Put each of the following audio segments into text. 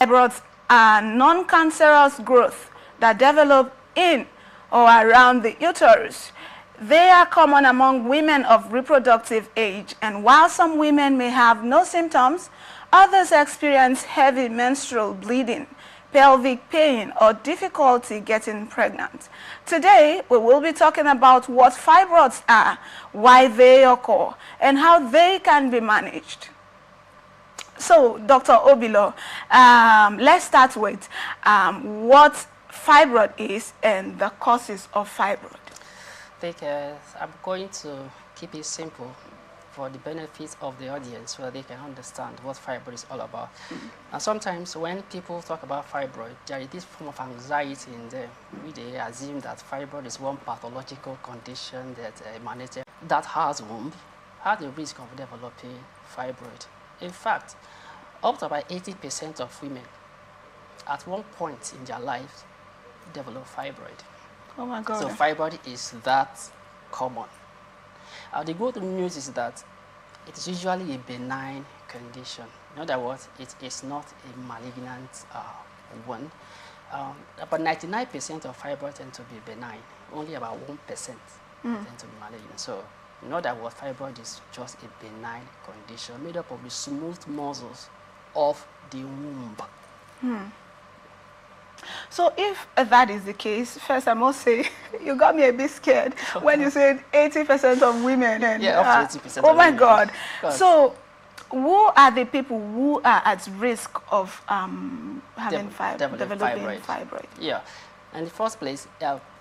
Fibroids are non-cancerous growth that develop in or around the uterus. They are common among women of reproductive age, and while some women may have no symptoms, others experience heavy menstrual bleeding, pelvic pain, or difficulty getting pregnant. Today, we will be talking about what fibroids are, why they occur, and how they can be managed. So, Dr. Obilo, let's start with what fibroid is and the causes of fibroid. I'm going to keep it simple for the benefit of the audience so that they can understand what fibroid is all about. And sometimes when people talk about fibroid, there is this form of anxiety in them. They assume that fibroid is one pathological condition that emanated that has womb, has the risk of developing fibroid. In fact, up to about 80% of women at one point in their lives develop fibroid. Oh my God. So fibroid is that common. The good news is that it is usually a benign condition. In other words, it is not a malignant one. About 99% of fibroid tend to be benign. Only about 1% tend to be malignant. So in other words, fibroid is just a benign condition made up of the smooth muscles of the womb. So if that is the case, first I must say, you got me a bit scared when you said 80% of women. And, yeah, up to 80%. Oh my God. So who are the people who are at risk of developing fibroid? Yeah. In the first place,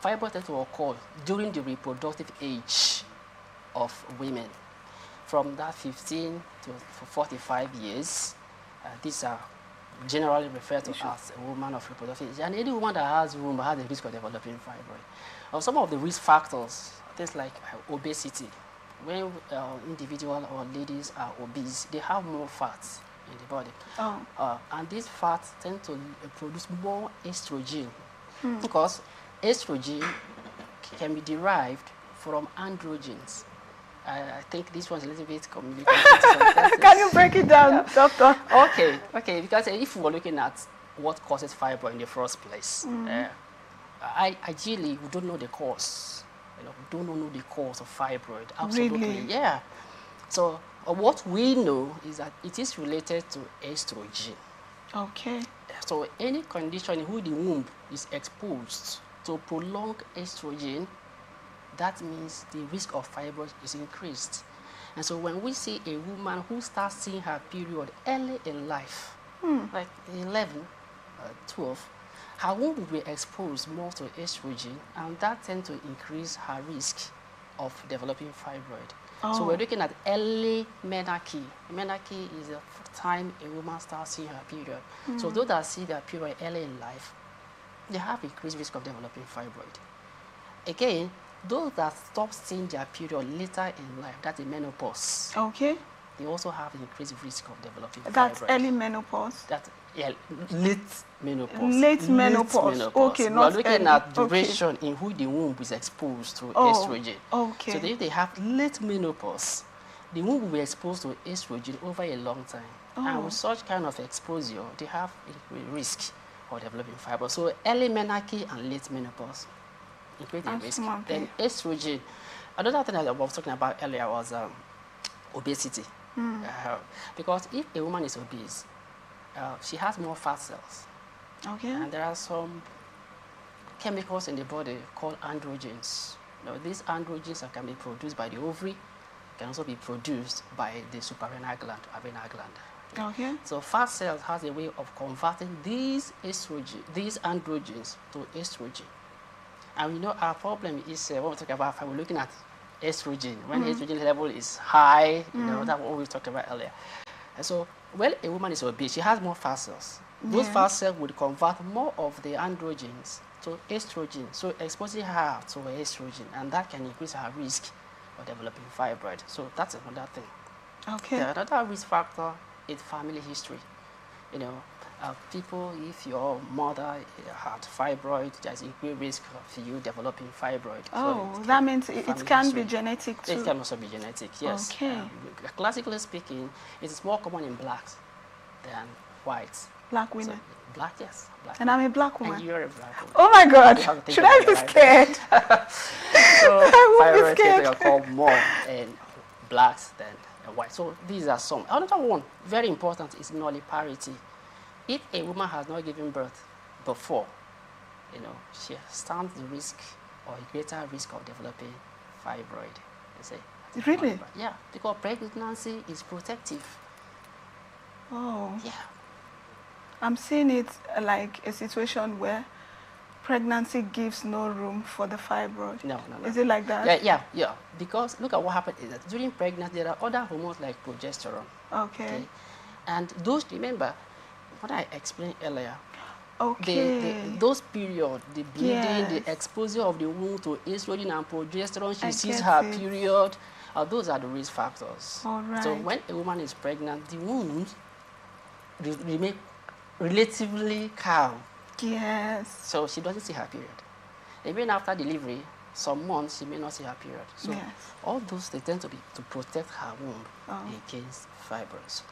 fibroid tends to occur during the reproductive age of women. From that 15 to 45 years, these are generally referred to as a woman of reproductive age. And any woman that has a womb has a risk of developing fibroid. Some of the risk factors, things like obesity. When individuals or ladies are obese, they have more fats in the body. And these fats tend to produce more estrogen because estrogen can be derived from androgens. I think this one's a little bit complicated. Can you break it down, doctor? Okay, because if we were looking at what causes fibroid in the first place, ideally, we don't know the cause. We don't know the cause of fibroid. Absolutely. Really? Yeah. So what we know is that it is related to estrogen. Okay. So any condition in which the womb is exposed to prolonged estrogen, that means the risk of fibroid is increased. And so when we see a woman who starts seeing her period early in life, like 11, 12, her womb will be exposed more to estrogen, and that tends to increase her risk of developing fibroid. So we're looking at early menarche. Menarche is the time a woman starts seeing her period. So those that see their period early in life, they have increased risk of developing fibroid. Again, those that stop seeing their period later in life, that's the menopause. Okay. They also have increased risk of developing fibroid. That's early menopause? Late menopause. Late menopause. Okay, not early. We're looking at duration in which the womb is exposed to estrogen. Okay. So if they have late menopause, the womb will be exposed to estrogen over a long time. And with such kind of exposure, they have a risk of developing fibroid. So early menarche and late menopause. Risk. Then estrogen. Another thing that I was talking about earlier was obesity. Because if a woman is obese, she has more fat cells. Okay. And there are some chemicals in the body called androgens. These androgens can be produced by the ovary, can also be produced by the suprarenal gland, adrenal gland. Okay. So fat cells has a way of converting these androgens to estrogen. And we know our problem is when we talk about we're looking at estrogen. When estrogen level is high, that's what we talked about earlier. And so when a woman is obese, she has more fat cells. Those fat cells would convert more of the androgens to estrogen, so exposing her to estrogen, and that can increase her risk of developing fibroid. So that's another thing. Okay. Another risk factor is family history. People, if your mother had fibroid, there's increased risk of you developing fibroid. So that means it can be genetic too? It can also be genetic, yes. Okay. Classically speaking, it is more common in blacks than whites. Black women. So, black, yes. Black And I'm a black woman. And you're a black woman. Oh my God. You have to think Should I about be your life. scared? So I will be fibroids scared. are called more in blacks than white. So these are some. Another one, very important, is nulliparity. If a woman has not given birth before, she stands the risk or a greater risk of developing fibroid. You see? Really? Yeah, because pregnancy is protective. Oh. Yeah. I'm seeing it like a situation where pregnancy gives no room for the fibroid. No. Is it like that? Yeah. Because look at what happened is that during pregnancy, there are other hormones like progesterone. Okay. And those, remember, what I explained earlier, Okay. those periods, the bleeding, Yes. the exposure of the womb to estrogen and progesterone, she I sees get her it. period, those are the risk factors. All right. So when a woman is pregnant, the wounds remain relatively calm. Yes. So she doesn't see her period. Even after delivery, some months she may not see her period. So Yes. all those, they tend to protect her womb against fibroids.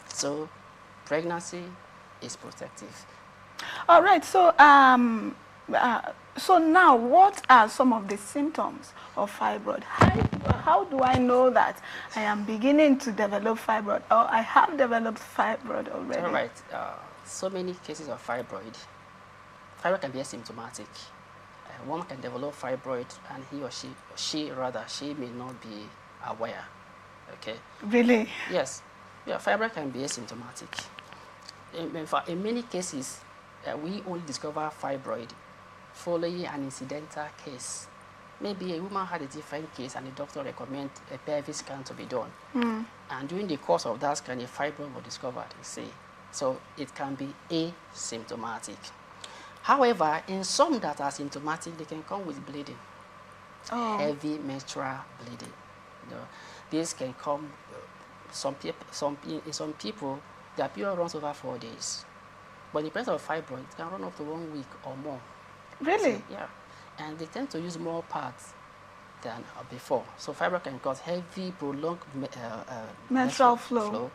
So pregnancy is protective. All right. So so now, what are some of the symptoms of fibroid? How do I know that I am beginning to develop fibroid, or I have developed fibroid already? All right. So many cases of fibroid. Fibroid can be asymptomatic. One can develop fibroid, and he or she may not be aware. Okay. Really? Yes. Yeah, fibroid can be asymptomatic. In many cases, we only discover fibroid following an incidental case. Maybe a woman had a different case and the doctor recommends a pelvic scan to be done. And during the course of that scan, a fibroid was discovered, you see. So it can be asymptomatic. However, in some that are symptomatic, they can come with bleeding, heavy menstrual bleeding. This can come, in some people, their period runs over 4 days. But in the presence of fibroid, it can run up to 1 week or more. Really? So, yeah. And they tend to use more pads than before. So fibroid can cause heavy, prolonged menstrual flow.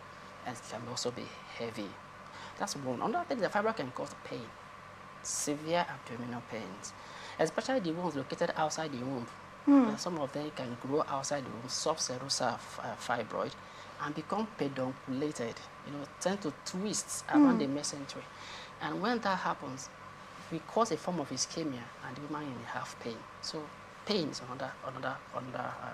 And it can also be heavy. That's one. Another thing, the fibroid can cause pain, severe abdominal pains, especially the ones located outside the womb. Some of them can grow outside the womb, subserosal fibroid, and become pedunculated, tend to twist around the mesentery. And when that happens, we cause a form of ischemia, and the woman may have pain. So pain is another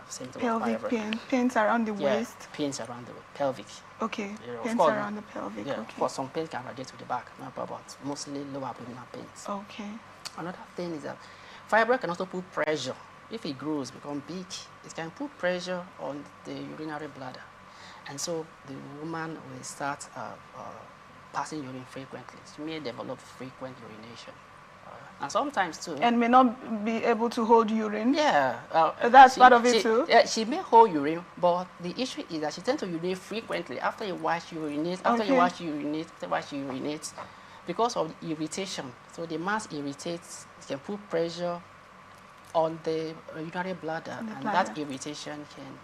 symptom of fibroid. Pelvic pain, pains around the waist. Pains around the pelvic. Okay, Of pains course, around the pelvic. Yeah, Okay. of course, some pains can radiate to the back, no problem, but mostly lower abdominal pains. Okay. Another thing is that fibroid can also put pressure. If it grows, become big, it can put pressure on the urinary bladder. And so the woman will start passing urine frequently. She may develop frequent urination. And sometimes too. And may not be able to hold urine. Yeah. That's part of it too? Yeah, she may hold urine, but the issue is that she tends to urinate frequently. After a while, she urinates. After a while, she urinates. After a while, she urinates. Because of irritation. So the mass irritates, it can put pressure on the urinary bladder, and that irritation can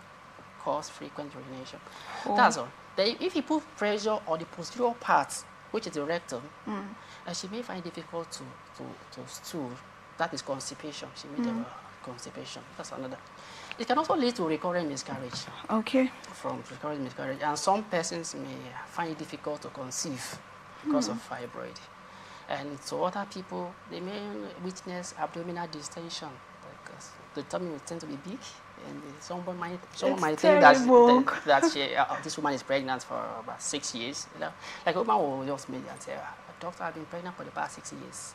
cause frequent urination. That's all. Then if you put pressure on the posterior part, which is the rectum, she may find it difficult to stool. That is constipation. She may develop constipation. That's another. It can also lead to recurrent miscarriage. Okay. From recurrent miscarriage. And some persons may find it difficult to conceive because of fibroid. And so other people, they may witness abdominal distension because the tummy will tend to be big, and someone might think that this woman is pregnant for about 6 years. Like a woman will just meet and say, "Doctor, I've been pregnant for the past 6 years."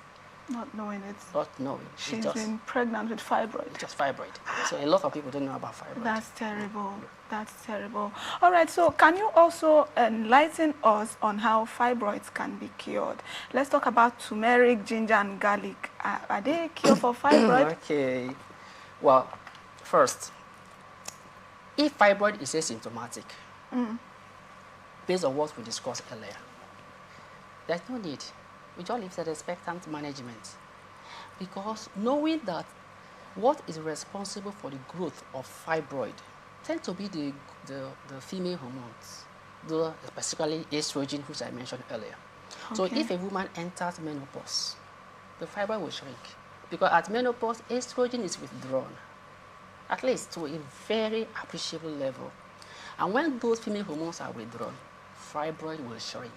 Not knowing it. Not knowing. She's been pregnant with fibroid. Just fibroid. So a lot of people don't know about fibroid. That's terrible. That's terrible. All right, so can you also enlighten us on how fibroids can be cured? Let's talk about turmeric, ginger, and garlic. Are they a cure for fibroid? Okay. Well, first, if fibroid is asymptomatic, based on what we discussed earlier, there's no need. We just leave that expectant management. Because knowing that what is responsible for the growth of fibroid tend to be the female hormones, especially estrogen, which I mentioned earlier. So if a woman enters menopause, the fibroid will shrink. Because at menopause, estrogen is withdrawn, at least to a very appreciable level. And when those female hormones are withdrawn, fibroid will shrink.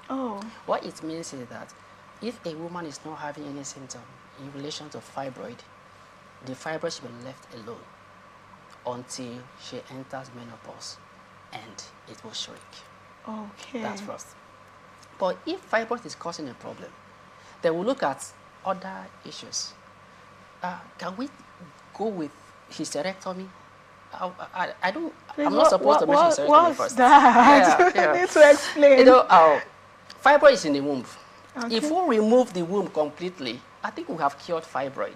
Oh. What it means is that if a woman is not having any symptom in relation to fibroid, the fibroid should be left alone until she enters menopause, and it will shrink. Okay. That's first. But if fibroid is causing a problem, then we'll look at other issues. Can we go with hysterectomy? I'm not supposed to mention hysterectomy first. What's that? Yeah. You need to explain. You know, fibroid is in the womb. Okay. If we remove the womb completely, I think we have cured fibroid.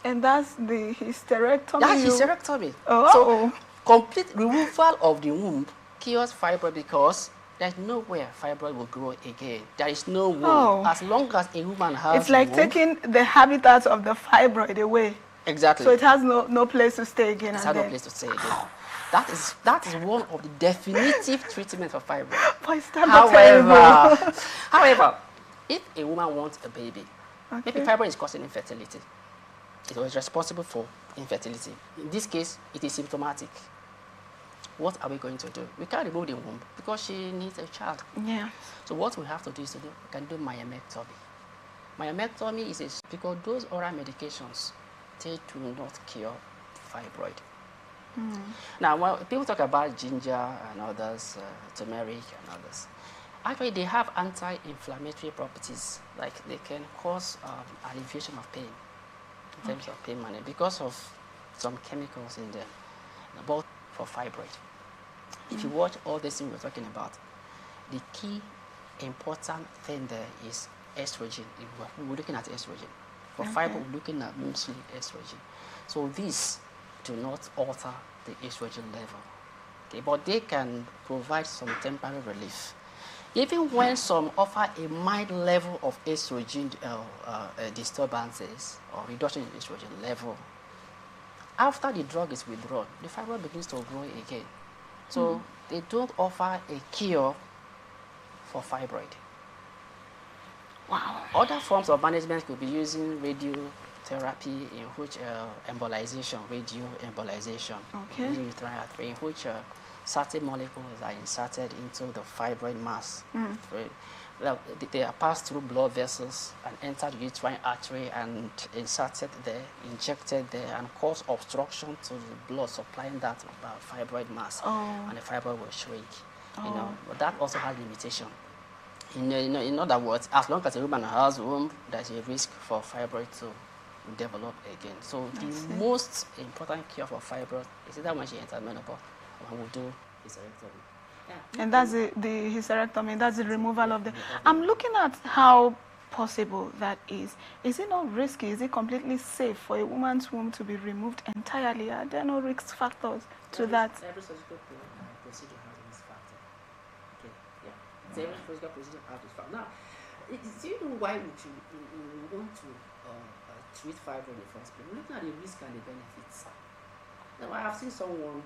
And that's the hysterectomy? That's hysterectomy. Oh. So, complete removal of the womb cures fibroid because there's nowhere fibroid will grow again. There is no womb. Oh. As long as a woman has It's like womb, taking the habitat of the fibroid away. exactly. So it has no place to stay again. It has no place to stay again. That is one of the definitive treatments for fibroid. Boy, terrible. However, if a woman wants a baby, Okay. maybe fibroid is causing infertility. It was responsible for infertility. In this case, it is symptomatic. What are we going to do? We can't remove the womb because she needs a child. Yeah. So what we have to do is we can do myomectomy. Myomectomy is because those oral medications, they do not cure fibroid. Now, when people talk about ginger and others, turmeric and others, actually they have anti-inflammatory properties, like they can cause alleviation of pain in terms of pain management because of some chemicals in them, both for fibroid. If you watch all these things we're talking about, the key important thing there is estrogen. We're looking at estrogen. For fibroid, we're looking at mostly estrogen. So these do not alter the estrogen level. Okay, but they can provide some temporary relief. Even when some offer a mild level of estrogen disturbances or reduction in estrogen level, after the drug is withdrawn, the fibroid begins to grow again. So they don't offer a cure for fibroid. Wow. Other forms of management could be using radiotherapy, in which embolization, Okay. in which certain molecules are inserted into the fibroid mass. They are passed through blood vessels and enter the uterine artery and inserted there, injected there, and cause obstruction to the blood supplying that fibroid mass, and the fibroid will shrink. You know, but that also has limitation. In other words, as long as a woman has womb, there's a risk for fibroid to develop again. So the most important cure for fibroid is that when she enters menopause, one will do hysterectomy. Yeah. And that's the hysterectomy, that's the removal of the... I'm looking at how possible that is. Is it not risky? Is it completely safe for a woman's womb to be removed entirely? Are there no risk factors to that? Every surgical procedure has a risk factor. Okay, yeah. Every surgical procedure has a risk factor. Now, do you know why we want to treat fibroid in the first place? We're looking at the risk and the benefits. Now, I have seen someone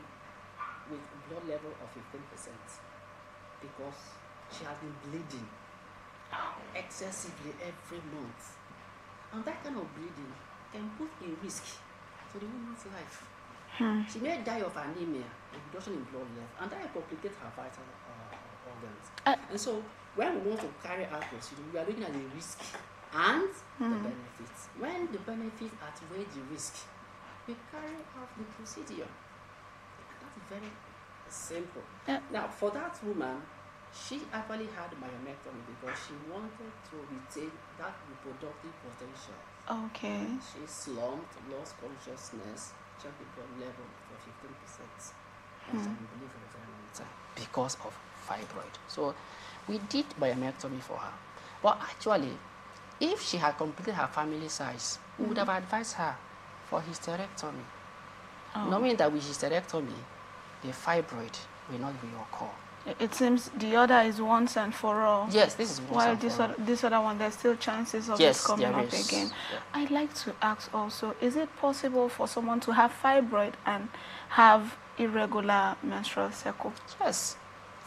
with blood level of 15% because she has been bleeding excessively every month. And that kind of bleeding can put a risk to the woman's life. She may die of anemia, a reduction in blood level, and that will complicate her vital organs. And so when we want to carry out procedure, we are looking at the risk and the benefits. When the benefits outweigh the risk, we carry out the procedure. That's very simple. Now, for that woman, she actually had myomectomy because she wanted to retain that reproductive potential. Okay. She slumped, lost consciousness, checked the blood level for 15%. And she believed for a very long time because of fibroid. So we did myomectomy for her. But actually, if she had completed her family size, we would have advised her for hysterectomy. Knowing that with hysterectomy, the fibroid will not reoccur. It seems the other is once and for all. Yes, this is once while and for all. this other one, there's still chances of it coming up is. again. Yeah. I'd like to ask also, is it possible for someone to have fibroid and have irregular menstrual cycle? Yes.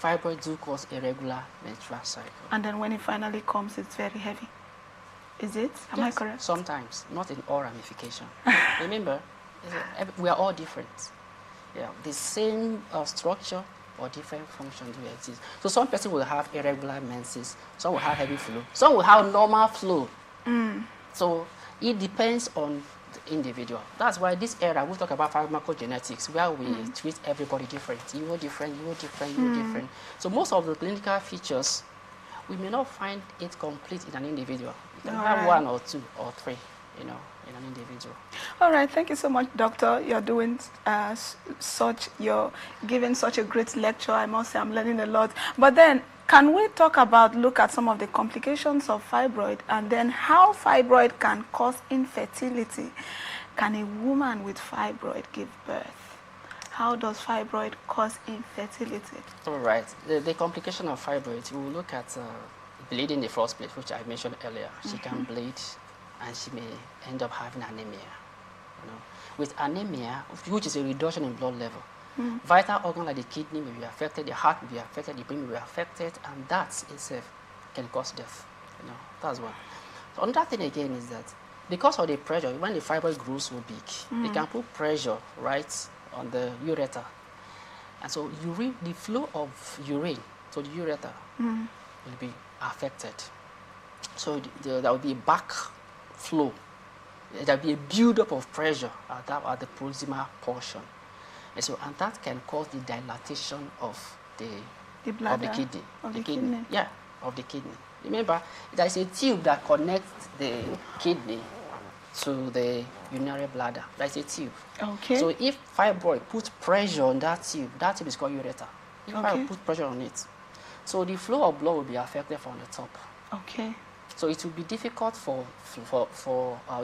fibroids do cause irregular menstrual cycle. And then when it finally comes, it's very heavy. Is it? Am I correct? Sometimes, not in all ramification. Remember, we are all different. Yeah, the same structure or different functions do exist. So some person will have irregular menses, some will have heavy flow, some will have normal flow. So it depends on the individual. That's why this era we talk about pharmacogenetics, where we treat everybody different. You are different, you are different, you are different. So most of the clinical features, we may not find it complete in an individual. You can have one or two or three, in an individual. All right, thank you so much, Doctor. You're doing you're giving such a great lecture. I must say I'm learning a lot. But then, can we look at some of the complications of fibroid and then how fibroid can cause infertility? Can a woman with fibroid give birth? How does fibroid cause infertility? All right, the complication of fibroid, we will look at bleeding in the first place, which I mentioned earlier. She can bleed and she may end up having anemia. With anemia, which is a reduction in blood level, vital organs like the kidney may be affected, the heart may be affected, the brain may be affected, and that itself can cause death. That's one. So another thing again is that because of the pressure, when the fibroid grows so big, it can put pressure right on the ureter. And so the flow of urine to the ureter will be affected. So there will be back flow. There will be a buildup of pressure at the proximal portion. And that can cause the dilatation of the kidney. Of the kidney. Yeah, of the kidney. Remember, there is a tube that connects the kidney to the urinary bladder. That's a tube. Okay. So if fibroid puts pressure on that tube is called ureter. If fibroid puts pressure on it, so the flow of blood will be affected from the top. Okay. So it will be difficult for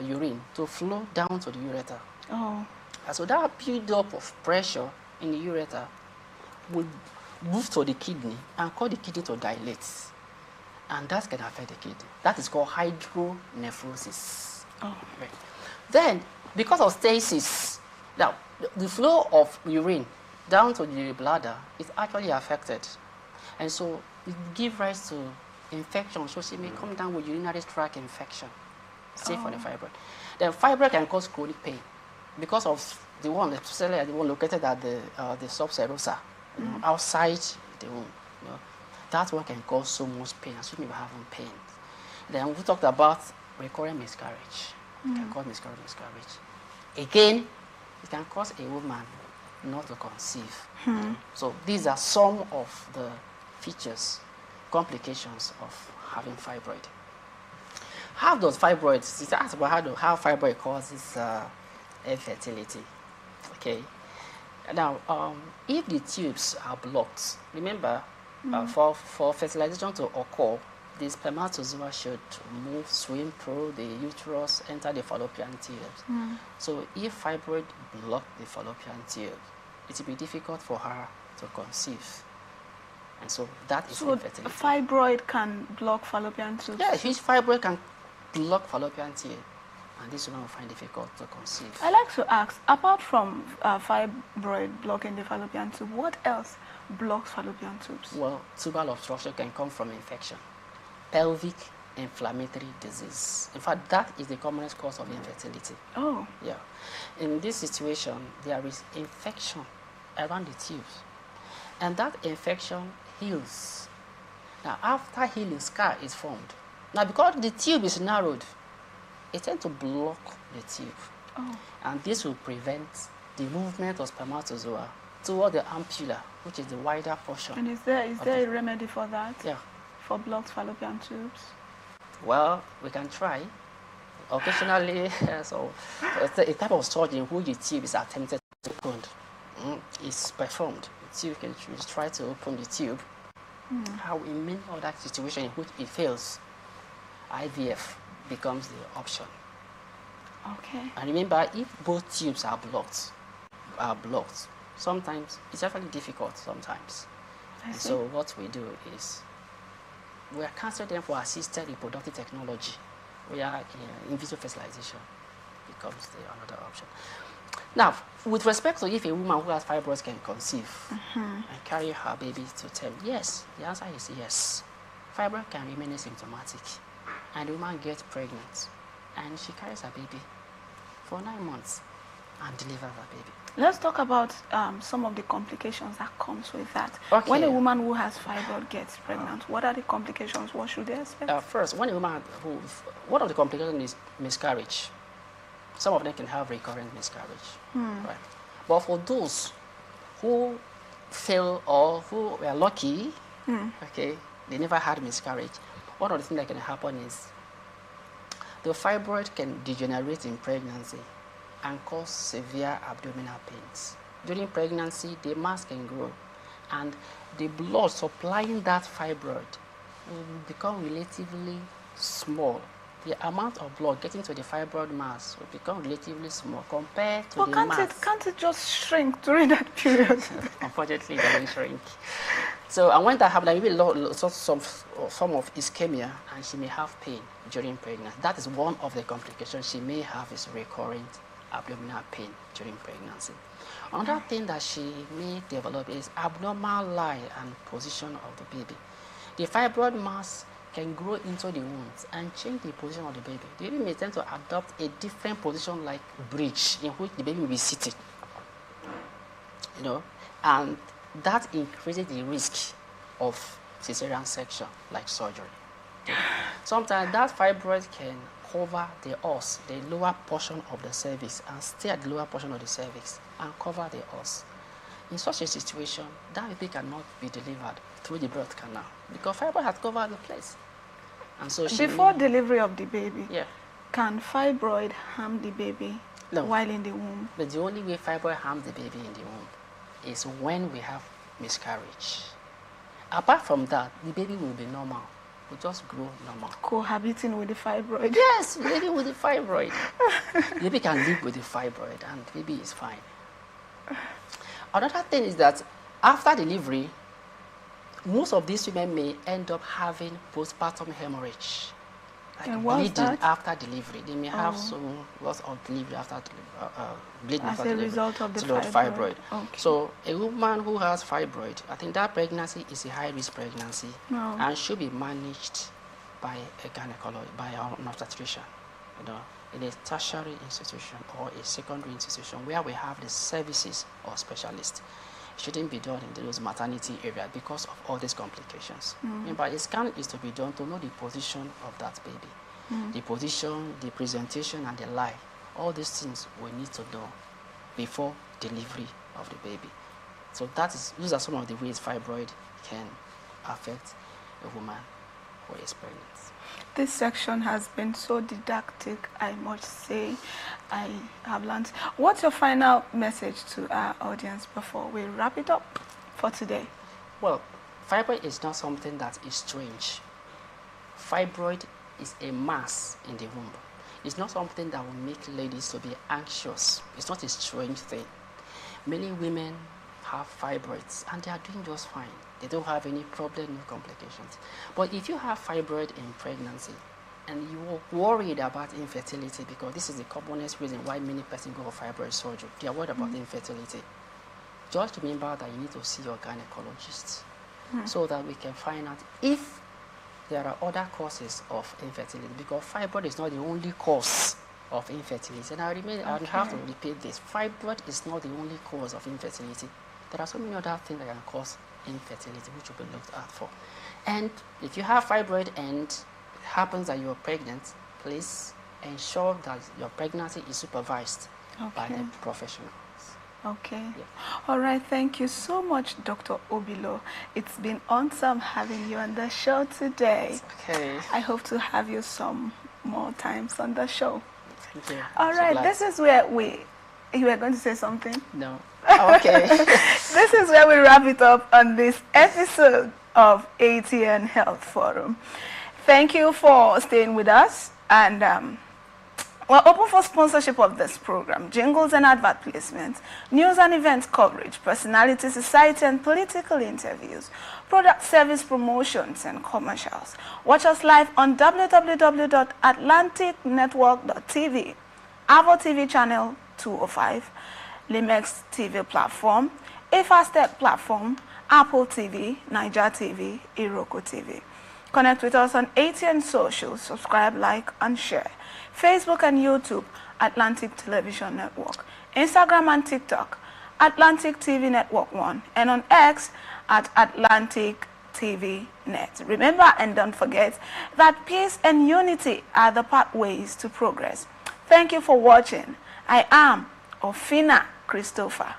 urine to flow down to the ureter. Oh. And so that build-up of pressure in the ureter will move to the kidney and cause the kidney to dilate. And that can affect the kidney. That is called hydronephrosis. Oh. Right. Then, because of stasis, now the flow of urine down to the bladder is actually affected. And so it gives rise to infection. So she may come down with urinary tract infection, safe for the fibroid. Then fibroid can cause chronic pain because of the one, especially the one located at the subserosa, outside the womb. That one can cause so much pain, and so you may be having pain. Then we talked about recurrent miscarriage. It can cause miscarriage. Again, it can cause a woman not to conceive. So these are some of the features, complications of having fibroid. How does fibroid, it's asked about how fibroid causes infertility. Okay. Now, if the tubes are blocked, remember, for fertilization to occur, the spermatozoa should swim through the uterus, enter the fallopian tubes. So if fibroid block the fallopian tube, it will be difficult for her to conceive. And so that is infertility. Fibroid can block fallopian tubes? Yeah, huge fibroid can block fallopian tube. And this woman will find difficult to conceive. I like to ask, apart from fibroid blocking the fallopian tube, what else blocks fallopian tubes? Well, tubal obstruction can come from infection. Pelvic inflammatory disease. In fact, that is the commonest cause of infertility. Oh. Yeah. In this situation, there is infection around the tubes. And that infection heals. Now, after healing, scar is formed. Now, because the tube is narrowed, it tends to block the tube. Oh. And this will prevent the movement of spermatozoa toward the ampulla, which is the wider portion. And is there a remedy for that? Yeah. For blocked fallopian tubes? Well, we can try. Occasionally, so a type of surgery in which the tube is attempted to open is performed. So you can try to open the tube. How in many other situations in which it fails, IVF becomes the option. Okay. And remember, if both tubes are blocked, sometimes it's actually difficult sometimes. So what we do is we are counseling them for assisted reproductive technology, where in vitro fertilization becomes another option. Now, with respect to if a woman who has fibroids can conceive and carry her baby to term, yes, the answer is yes. Fibroid can remain asymptomatic, and the woman gets pregnant, and she carries her baby for 9 months and delivers her baby. Let's talk about some of the complications that comes with that. Okay. When a woman who has fibroid gets pregnant, what are the complications? What should they expect? First, when a woman one of the complications is miscarriage. Some of them can have recurrent miscarriage, right? But for those who fail or who were lucky, okay, they never had miscarriage, one of the things that can happen is the fibroid can degenerate in pregnancy and cause severe abdominal pains. During pregnancy, the mass can grow, and the blood supplying that fibroid will become relatively small. The amount of blood getting to the fibroid mass will become relatively small compared to the mass. Can't it just shrink during that period? Unfortunately, it doesn't shrink. So, and when that happens, maybe some form of ischemia, and she may have pain during pregnancy. That is one of the complications she may have, is recurrent abdominal pain during pregnancy. Another thing that she may develop is abnormal lie and position of the baby. The fibroid mass can grow into the wounds and change the position of the baby. The baby may tend to adopt a different position, like bridge, in which the baby will be sitting. You know, and that increases the risk of cesarean section, like surgery. Okay. Sometimes that fibroid can cover the os, the lower portion of the cervix, and stay at the lower portion of the cervix and cover the os. In such a situation, that baby cannot be delivered through the birth canal because fibroid has covered the place. And so before delivery of the baby, yeah, can fibroid harm the baby while in the womb? But the only way fibroid harms the baby in the womb is when we have miscarriage. Apart from that, the baby will be normal. Will just grow normal. Cohabiting with the fibroid? Yes, baby with the fibroid. Baby can live with the fibroid and baby is fine. Another thing is that after delivery, most of these women may end up having postpartum hemorrhage. Like bleeding after delivery. They may have some loss of delivery after bleeding as after a delivery. result of the fibroid. Okay. So a woman who has fibroid, I think that pregnancy is a high-risk pregnancy and should be managed by a gynecologist, by an obstetrician, you know, in a tertiary institution or a secondary institution where we have the services or specialists. It shouldn't be done in those maternity areas because of all these complications. But a scan is to be done to know the position of that baby. The position, the presentation, and the lie. All these things we need to know before delivery of the baby. So those are some of the ways fibroid can affect a woman who is pregnant. This section has been so didactic, I must say. I have learned. What's your final message to our audience before we wrap it up for today? Well, fibroid is not something that is strange. Fibroid is a mass in the womb. It's not something that will make ladies to be anxious. It's not a strange thing. Many women have fibroids and they are doing just fine. They don't have any problem, no complications. But if you have fibroid in pregnancy and you're worried about infertility, because this is the commonest reason why many persons go for fibroid surgery, they are worried about infertility. Just remember that you need to see your gynecologist so that we can find out if there are other causes of infertility, because fibroid is not the only cause of infertility. And I have to repeat this. Fibroid is not the only cause of infertility. There are so many other things that can cause infertility, which will be looked out for. And if you have fibroid and it happens that you're pregnant, please ensure that your pregnancy is supervised by the professionals. Okay. Yeah. All right. Thank you so much, Dr. Obilo. It's been awesome having you on the show today. Okay. I hope to have you some more times on the show. Thank you. All right. This is where you were going to say something? No. Oh, okay. This is where we wrap it up on this episode of Atn Health Forum. Thank you for staying with us, and we're open for sponsorship of this program, jingles and advert placements, news and events coverage, personality, society and political interviews, product service promotions and commercials. Watch us live on www.atlanticnetwork.tv, Avo TV channel 205, Limex TV platform, Afastech platform, Apple TV, Niger TV, Iroko TV. Connect with us on Atn Social, subscribe, like, and share. Facebook and YouTube, Atlantic Television Network. Instagram and TikTok, Atlantic TV Network 1. And on X, at Atlantic TV Net. Remember and don't forget that peace and unity are the pathways to progress. Thank you for watching. I am Ofina Christopher.